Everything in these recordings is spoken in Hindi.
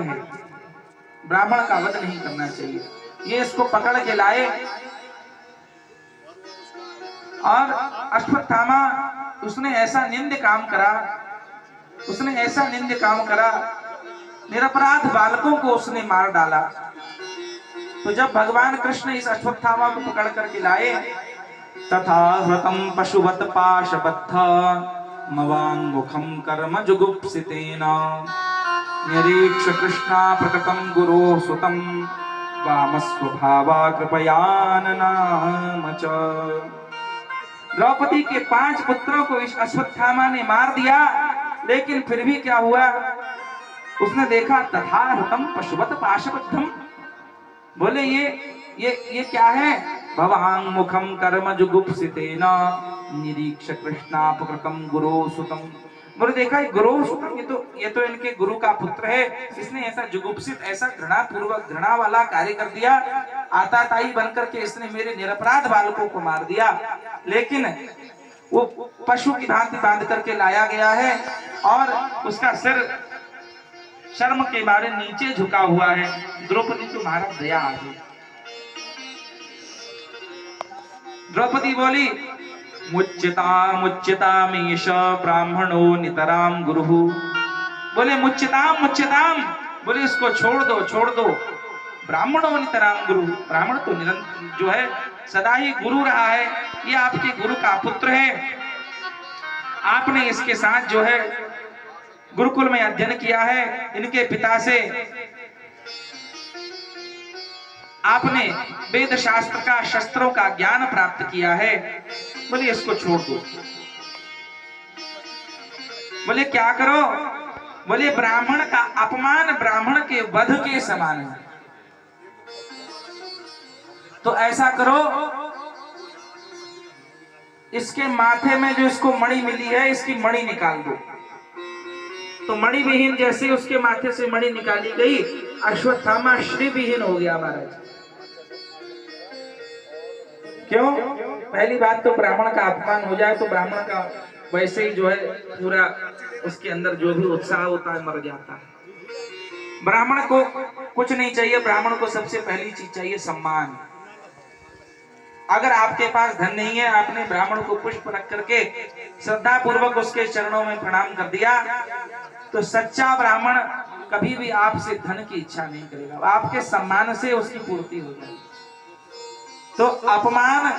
है, ब्राह्मण का वध नहीं करना चाहिए। ये इसको पकड़ के लाए और अश्वत्थामा उसने ऐसा निंद काम करा, उसने ऐसा निंद काम करा, निरपराध बालकों को उसने मार डाला। तो जब भगवान कृष्ण इस अश्वत्थामा को पकड़ करके लाए, तथा हृतम पशुवत पाशबद्ध मवाङ्मुखं कर्म जुगुप्सितेन निरीक्ष कृष्णा प्रकृतं गुरोः सुतं वामस्वभावा कृपयाननाम च। द्रौपदी के 5 पुत्रों को इस अश्वत्थामा ने मार दिया, लेकिन फिर भी क्या हुआ, उसने देखा तथा हृतम पशुवत पाशबद्धम, बोले ये क्या है, भवाङ्मुखं कर्म जुगुप्सितेन निरीक्ष कृष्णापकृतं गुरो सुतम। बोले देखा ये गुरु सुतम, ये तो इनके गुरु का पुत्र है, इसने ऐसा जुगुप्सित, ऐसा घृणा पूर्वक, घृणा वाला कार्य कर दिया, आताताई बनकर के इसने मेरे निरपराध बालकों को मार दिया। लेकिन वो पशु की भांति बांध करके लाया गया है और उसका सिर शर्म के मारे नीचे झुका हुआ है। द्रौपदी को महाराज दया आ गई। द्रौपदी बोली मुच्यतामीश ब्राह्मणो नितराम गुरुः, बोले मुच्यताम, बोले इसको छोड़ दो। ब्राह्मणो नितराम गुरु, ब्राह्मण तो निरंतर जो है सदा ही गुरु रहा है, ये आपके गुरु का पुत्र है, आपने इसके साथ जो है गुरुकुल में अध्ययन किया है, इनके पिता से आपने वेद शास्त्र का, शस्त्रों का ज्ञान प्राप्त किया है, बोले इसको छोड़ दो। बोले क्या करो, बोले ब्राह्मण का अपमान ब्राह्मण के वध के समान है, तो ऐसा करो इसके माथे में जो इसको मणि मिली है, इसकी मणि निकाल दो। तो मणि विहीन जैसे उसके माथे से मणि निकाली गई, अश्वत्थामा श्री विहीन हो गया महाराज। क्यों? पहली बात तो ब्राह्मण का अपमान हो जाए तो ब्राह्मण का वैसे ही जो है पूरा उसके अंदर जो भी उत्साह होता है मर जाता है। ब्राह्मण को कुछ नहीं चाहिए, ब्राह्मण को सबसे पहली चीज चाहिए सम्मान। अगर आपके पास धन नहीं है, आपने ब्राह्मण को पुष्प रख करके श्रद्धा पूर्वक उसके चरणों में प्रणाम कर दिया, तो सच्चा ब्राह्मण कभी भी आपसे धन की इच्छा नहीं करेगा, आपके सम्मान से उसकी पूर्ति हो जाएगी। तो अपमान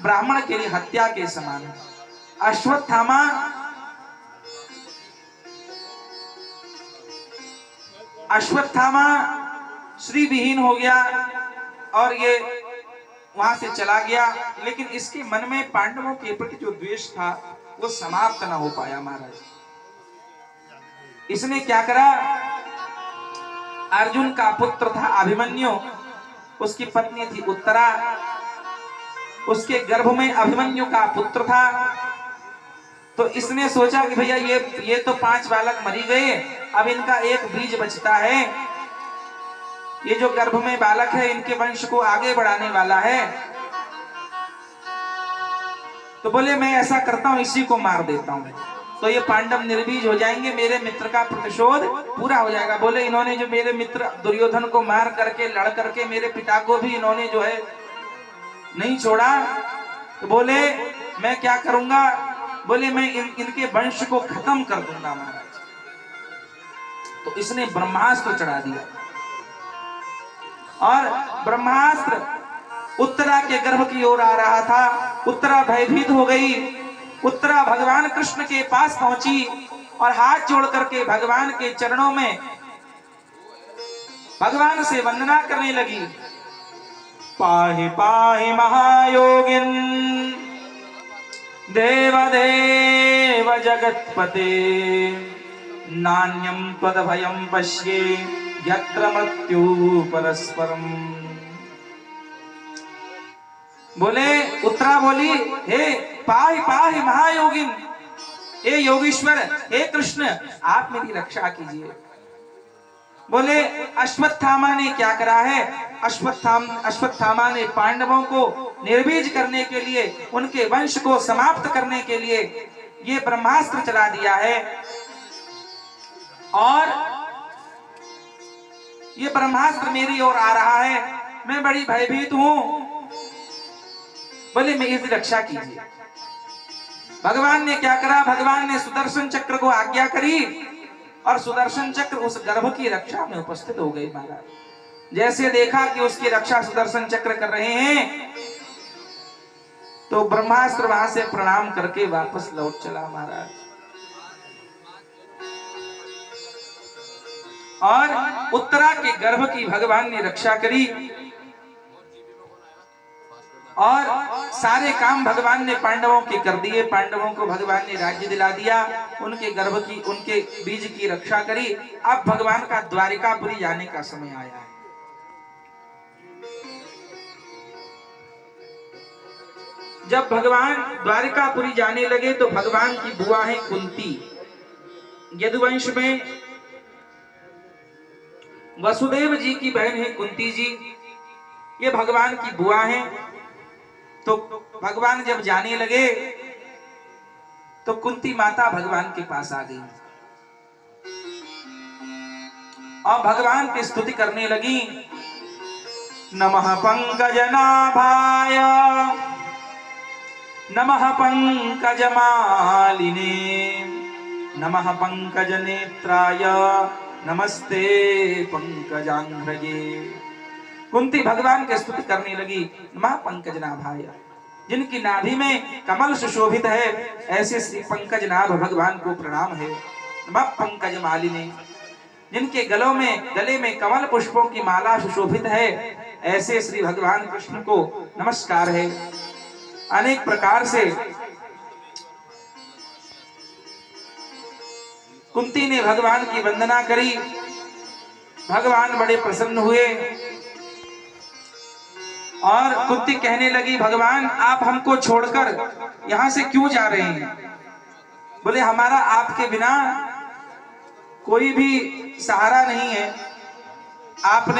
ब्राह्मण के लिए हत्या के समान है। अश्वत्थामा श्री विहीन हो गया और ये वहां से चला गया, लेकिन इसके मन में पांडवों के प्रति जो द्वेष था वो समाप्त न हो पाया महाराज। इसने क्या करा, अर्जुन का पुत्र था अभिमन्यु, उसकी पत्नी थी उत्तरा, उसके गर्भ में अभिमन्यु का पुत्र था। तो इसने सोचा कि भैया ये तो 5 बालक मरी गए, अब इनका एक बीज बचता है, ये जो गर्भ में बालक है इनके वंश को आगे बढ़ाने वाला है। तो बोले मैं ऐसा करता हूं, इसी को मार देता हूं, तो ये पांडव निर्बीज हो जाएंगे, मेरे मित्र का प्रतिशोध पूरा हो जाएगा। बोले इन्होंने जो मेरे मित्र दुर्योधन को मार करके, लड़ करके मेरे पिता को भी इन्होंने जो है नहीं छोड़ा, तो बोले मैं क्या करूंगा, बोले मैं इनके वंश को खत्म कर दूंगा महाराज। तो इसने ब्रह्मास्त्र चढ़ा दिया और ब्रह्मास्त्र उत्तरा के गर्भ की ओर आ रहा था। उत्तरा भयभीत हो गई, उत्तरा भगवान कृष्ण के पास पहुंची और हाथ जोड़ करके भगवान के चरणों में भगवान से वंदना करने लगी। पाहि पाहि महायोगिन देवदेव जगत्पते नान्यं त्वदभयं पश्ये यत्र मृत्यु परस्परम। बोले उत्तरा बोली, हे पाहि पाहि महायोगिन, हे योगीश्वर, हे कृष्ण आप मेरी रक्षा कीजिए। बोले अश्वत्थामा ने क्या करा है, अश्वत्थामा ने पांडवों को निर्बीज करने के लिए, उनके वंश को समाप्त करने के लिए ये ब्रह्मास्त्र चला दिया है। और ये ब्रह्मास्त्र मेरी ओर आ रहा है, मैं बड़ी भयभीत हूं। बोले मेरी रक्षा कीजिए। भगवान ने क्या करा, भगवान ने सुदर्शन चक्र को आज्ञा करी और सुदर्शन चक्र उस गर्भ की रक्षा में उपस्थित हो गई। महाराज जैसे देखा कि उसकी रक्षा सुदर्शन चक्र कर रहे हैं, तो ब्रह्मास्त्र वहां से प्रणाम करके वापस लौट चला महाराज। और उत्तरा के गर्भ की भगवान ने रक्षा करी और सारे काम भगवान ने पांडवों के कर दिए। पांडवों को भगवान ने राज्य दिला दिया, उनके गर्भ की, उनके बीज की रक्षा करी। अब भगवान का द्वारिकापुरी जाने का समय आया है। जब भगवान द्वारिकापुरी जाने लगे तो भगवान की बुआ है कुंती। यदुवंश में वसुदेव जी की बहन है कुंती जी, ये भगवान की बुआ है। तो भगवान जब जाने लगे तो कुंती माता भगवान के पास आ गई और भगवान की स्तुति करने लगी। नमः पंकजनाभाय नमः पंकजमालिने नमः पंकजनेत्राय नमस्ते पंकजांघ्रये। कुंती भगवान की स्तुति करने लगी। नमः पंकजनाभाय, जिनकी नाभि में कमल सुशोभित है, ऐसे श्री पंकजनाभ भगवान को प्रणाम है। नमः पंकजमालिने, जिनके गले में कमल पुष्पों की माला सुशोभित है, ऐसे श्री भगवान कृष्ण को नमस्कार है। अनेक प्रकार से कुंती ने भगवान की वंदना करी। भगवान बड़े प्रसन्न हुए और कुंती कहने लगी, भगवान आप हमको छोड़कर यहां से क्यों जा रहे हैं? बोले हमारा आपके बिना कोई भी सहारा नहीं है। आपने